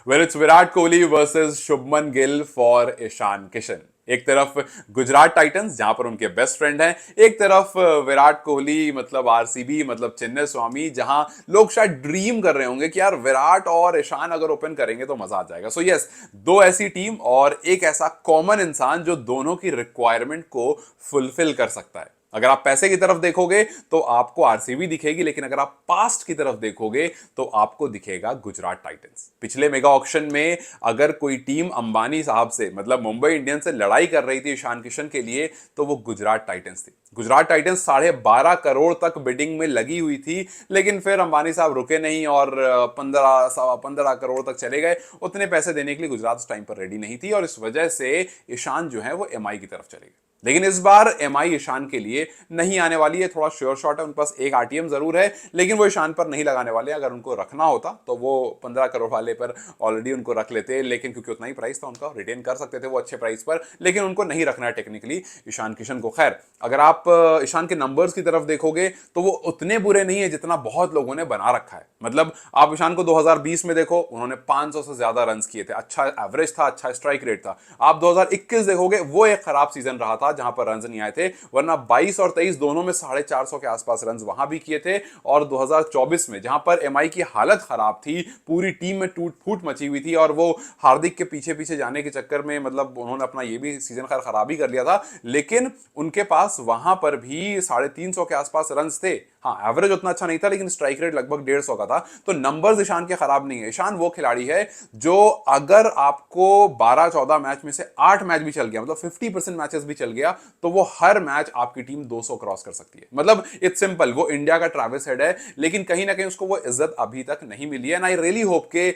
Well it's Virat Kohli versus Shubman Gill for Ishan Kishan. एक तरफ Gujarat Titans जहां पर उनके बेस्ट फ्रेंड हैं, एक तरफ विराट कोहली मतलब आरसीबी मतलब चेन्नई स्वामी, जहां लोग शायद ड्रीम कर रहे होंगे कि यार विराट और ईशान अगर ओपन करेंगे तो मजा आ जाएगा। सो यस, दो ऐसी टीम और एक ऐसा कॉमन इंसान जो दोनों की रिक्वायरमेंट को फुलफिल कर सकता है। अगर आप पैसे की तरफ देखोगे तो आपको आरसीबी दिखेगी, लेकिन अगर आप पास्ट की तरफ देखोगे तो आपको दिखेगा गुजरात टाइटंस। पिछले मेगा ऑक्शन में अगर कोई टीम अंबानी साहब से मतलब मुंबई इंडियंस से लड़ाई कर रही थी ईशान किशन के लिए तो वो गुजरात टाइटंस थी। गुजरात टाइटंस 12.5 करोड़ तक बिडिंग में लगी हुई थी, लेकिन फिर अंबानी साहब रुके नहीं और 15 15 करोड़ तक चले गए। उतने पैसे देने के लिए गुजरात उस टाइम पर रेडी नहीं थी और इस वजह से ईशान जो है वो एमआई की तरफ चले गए। लेकिन इस बार एमआई ईशान के लिए नहीं आने वाली है, थोड़ा श्योर शॉट है। उनके पास एक आरटीएम जरूर है, लेकिन वो ईशान पर नहीं लगाने वाले। अगर उनको रखना होता तो वो 15 करोड़ वाले पर ऑलरेडी उनको रख लेते, लेकिन क्योंकि उतना ही प्राइस था उनका, रिटेन कर सकते थे वो अच्छे प्राइस पर, लेकिन उनको नहीं रखना है टेक्निकली ईशान किशन को। खैर, अगर आप ईशान के नंबर्स की तरफ देखोगे तो वो उतने बुरे नहीं है जितना बहुत लोगों ने बना रखा है। मतलब आप ईशान को 2020 में देखो, उन्होंने 500 से ज्यादा रन किए थे, अच्छा एवरेज था, अच्छा स्ट्राइक रेट था। आप 2021 देखोगे, वो एक खराब सीजन रहा था जहां पर रन नहीं आए थे, वरना 22 और 23 दोनों में 450 के आसपास रन वहां भी किए थे। और 2024 में जहां पर एमआई की हालत खराब थी, पूरी टीम में टूट फूट मची हुई थी और वो हार्दिक के पीछे पीछे जाने के चक्कर में मतलब उन्होंने अपना ये भी सीजन खैर खराब ही कर लिया था, लेकिन उनके पास वहां पर भी 350 के आसपास रन थे। हाँ, एवरेज उतना अच्छा नहीं था, लेकिन स्ट्राइक रेट लगभग 150 का था। तो नंबर्स ईशान के खराब नहीं है। ईशान वो खिलाड़ी है जो अगर आपको 12-14 मैच में से 8 मैच भी चल गया, मतलब 50% मैचेस भी चल गया, तो वो हर मैच आपकी टीम 200 क्रॉस कर सकती है। मतलब इट्स सिंपल, वो इंडिया का ट्रेविस हेड है, लेकिन कहीं ना कहीं उसको वो इज्जत अभी तक नहीं मिली है। एंड आई रियली होप के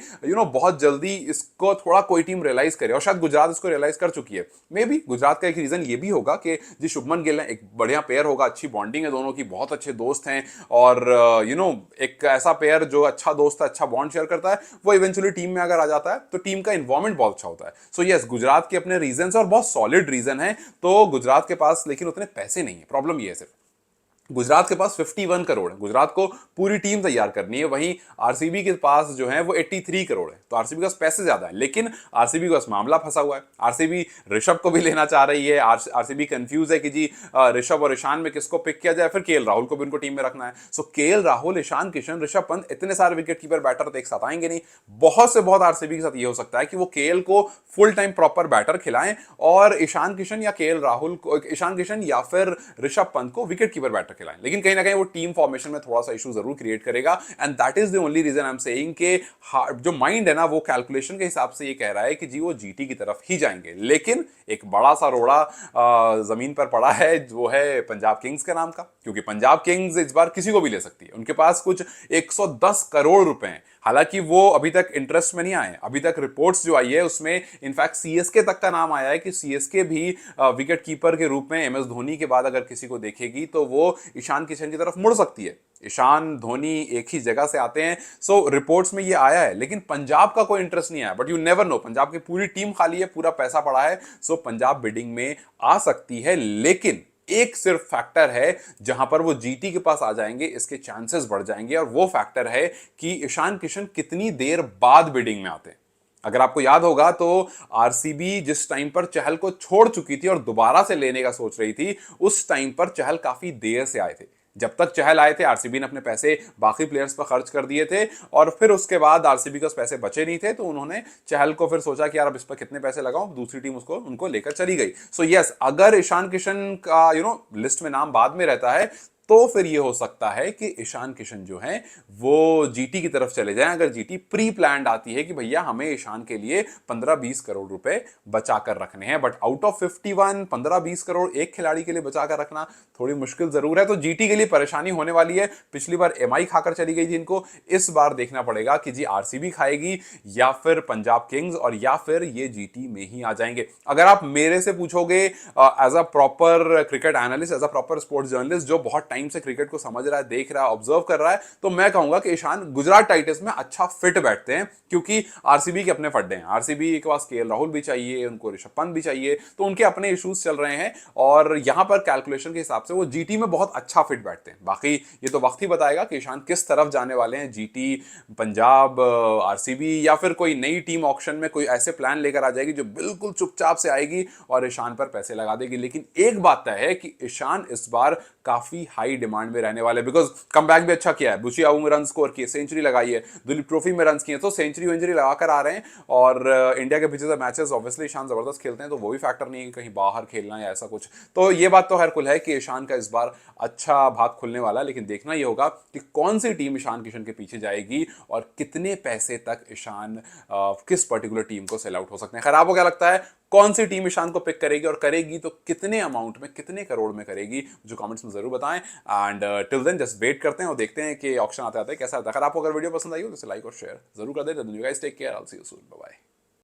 बहुत जल्दी इसको थोड़ा कोई टीम रियलाइज करे, और शायद गुजरात इसको रियलाइज कर चुकी है। मे बी गुजरात का एक रीजन ये भी होगा कि जी शुभमन गिल है, एक बढ़िया पेयर होगा, अच्छी बॉन्डिंग है दोनों की, बहुत अच्छे दोस्त हैं, और एक ऐसा पेयर जो अच्छा दोस्त है, अच्छा बॉन्ड शेयर करता है, वो इवेंचुअली टीम में अगर आ जाता है तो टीम का इन्वॉल्वमेंट बहुत अच्छा होता है। सो यस, गुजरात के अपने रीजन और बहुत सॉलिड रीजन है। तो गुजरात के पास लेकिन उतने पैसे नहीं है, प्रॉब्लम ये है सिर्फ गुजरात के पास 51 करोड़ है, गुजरात को पूरी टीम तैयार करनी है। वहीं आरसीबी के पास जो है वो 83 करोड़ है। तो आरसीबी के पास पैसे ज्यादा है, लेकिन आरसीबी का मामला फंसा हुआ है। आरसीबी ऋषभ को भी लेना चाह रही है, आरसीबी कंफ्यूज है कि जी ऋषभ और ईशान में किसको पिक किया जाए, फिर केएल राहुल को भी उनको टीम में रखना है। सो केएल राहुल, ईशान किशन, ऋषभ पंत, इतने सारे विकेट कीपर बैटर तो एक साथ आएंगे नहीं। बहुत से बहुत आरसीबी के साथ ये हो सकता है कि वो केएल को फुल टाइम प्रॉपर बैटर खिलाएं और ईशान किशन या केएल राहुल को, ईशान किशन या फिर ऋषभ पंत को विकेट कीपर बैटर खिलाएं। लेकिन कहीं ना कहीं वो टीम फॉर्मेशन में थोड़ा सा इशू जरूर क्रिएट करेगा। And that is the only reason I am saying कि जो माइंड है ना, वो कैलकुलेशन के हिसाब से ये कह रहा है कि जी वो जीटी की तरफ ही जाएंगे। लेकिन एक बड़ा सा रोड़ा जमीन पर पड़ा है, वो है पंजाब किंग्स के नाम का, क्योंकि पंजाब किंग्स इस बार किसी को भी ले सकती है। उनके पास कुछ 110 करोड़ रुपए हैं। हालांकि वो अभी तक इंटरेस्ट में नहीं आए, अभी तक रिपोर्ट्स जो आई है उसमें इनफैक्ट सीएसके तक का नाम आया है कि सीएसके भी विकेट कीपर के रूप में एमएस धोनी के बाद अगर किसी को देखेगी तो वो ईशान किशन की तरफ मुड़ सकती है। ईशान धोनी एक ही जगह से आते हैं, सो रिपोर्ट्स में ये आया है, लेकिन पंजाब का कोई इंटरेस्ट नहीं आया। But you never know, Punjab की पूरी टीम खाली है, पूरा पैसा पड़ा है, सो पंजाब बिडिंग में आ सकती है। लेकिन एक सिर्फ फैक्टर है जहां पर वो जीटी के पास आ जाएंगे, इसके चांसेस बढ़ जाएंगे, और वो फैक्टर है कि ईशान किशन कितनी देर बाद बिडिंग में आते हैं। अगर आपको याद होगा तो आरसीबी जिस टाइम पर चहल को छोड़ चुकी थी और दोबारा से लेने का सोच रही थी, उस टाइम पर चहल काफी देर से आए थे। जब तक चहल आए थे आरसीबी ने अपने पैसे बाकी प्लेयर्स पर खर्च कर दिए थे, और फिर उसके बाद आरसीबी के पैसे बचे नहीं थे, तो उन्होंने चहल को फिर सोचा कि यार अब इस पर कितने पैसे लगाऊं, दूसरी टीम उसको उनको लेकर चली गई। सो यस, अगर ईशान किशन का लिस्ट में नाम बाद में रहता है तो फिर ये हो सकता है कि ईशान किशन जो है वो जीटी की तरफ चले जाएं, अगर जीटी प्री प्लान्ड आती है कि भैया हमें ईशान के लिए 15-20 करोड़ रुपए बचा कर रखने हैं। बट आउट ऑफ 51 15-20 करोड़ एक खिलाड़ी के लिए बचा कर रखना थोड़ी मुश्किल जरूर है। तो जीटी के लिए परेशानी होने वाली है। पिछली बार एमआई खाकर चली गई थी इनको, इस बार देखना पड़ेगा कि जी आरसीबी खाएगी या फिर पंजाब किंग्स, और या फिर ये जीटी में ही आ जाएंगे। अगर आप मेरे से पूछोगे as a proper cricket analyst, as a proper sports journalist जो बहुत टाइम से क्रिकेट को समझ रहा है, देख रहा है, ऑब्जर्व कर रहा है, तो मैं कहूंगा कि ईशान गुजरात टाइटंस में अच्छा फिट बैठते हैं, क्योंकि आरसीबी के अपने फड्डे हैं। आरसीबी के पास केएल राहुल भी चाहिए, उनको ऋषभ पंत भी चाहिए, तो उनके अपने इश्यूज चल रहे हैं और यहां पर कैलकुलेशन के हिसाब से वो जीटी में बहुत अच्छा फिट बैठते हैं। बाकी ये तो वक्त ही बताएगा कि ईशान किस तरफ जाने वाले हैं, जीटी, पंजाब, आरसीबी या फिर कोई नई टीम ऑक्शन में कोई ऐसे प्लान लेकर आ जाएगी जो बिल्कुल चुपचाप से आएगी और ईशान पर पैसे लगा देगी। लेकिन एक बात तय है कि ईशान इस बार काफी हाई डिमांड में रहने वाले, बिकॉज कमबैक भी अच्छा किया है, बुशियाऊ में रन स्कोर किए, सेंचुरी लगाई है, दुलीप ट्रॉफी में रन किए, तो सेंचुरी वेंचुरी लगाकर आ रहे हैं। और इंडिया के पीछे मैचेस ऑब्वियसली ईशान जबरदस्त खेलते हैं, तो वो भी फैक्टर नहीं है कि कहीं बाहर खेलना या ऐसा कुछ। तो ये बात तो हर कुल है कि ईशान का इस बार अच्छा भाग खुलने वाला है, लेकिन देखना ये होगा कि कौन सी टीम ईशान किशन के पीछे जाएगी और कितने पैसे तक ईशान किस पर्टिकुलर टीम को सेल आउट हो सकते हैं। खैर आपको क्या लगता है, कौन सी टीम ईशान को पिक करेगी और करेगी तो कितने अमाउंट में, कितने करोड़ में करेगी, जो कमेंट्स में जरूर बताएं। And till then just wait करते हैं और देखते हैं कि ऑक्शन आते आते कैसा आता है। अगर आपको वीडियो पसंद आई हो तो लाइक और शेयर जरूर कर दें। Take care, I will see you soon, bye bye.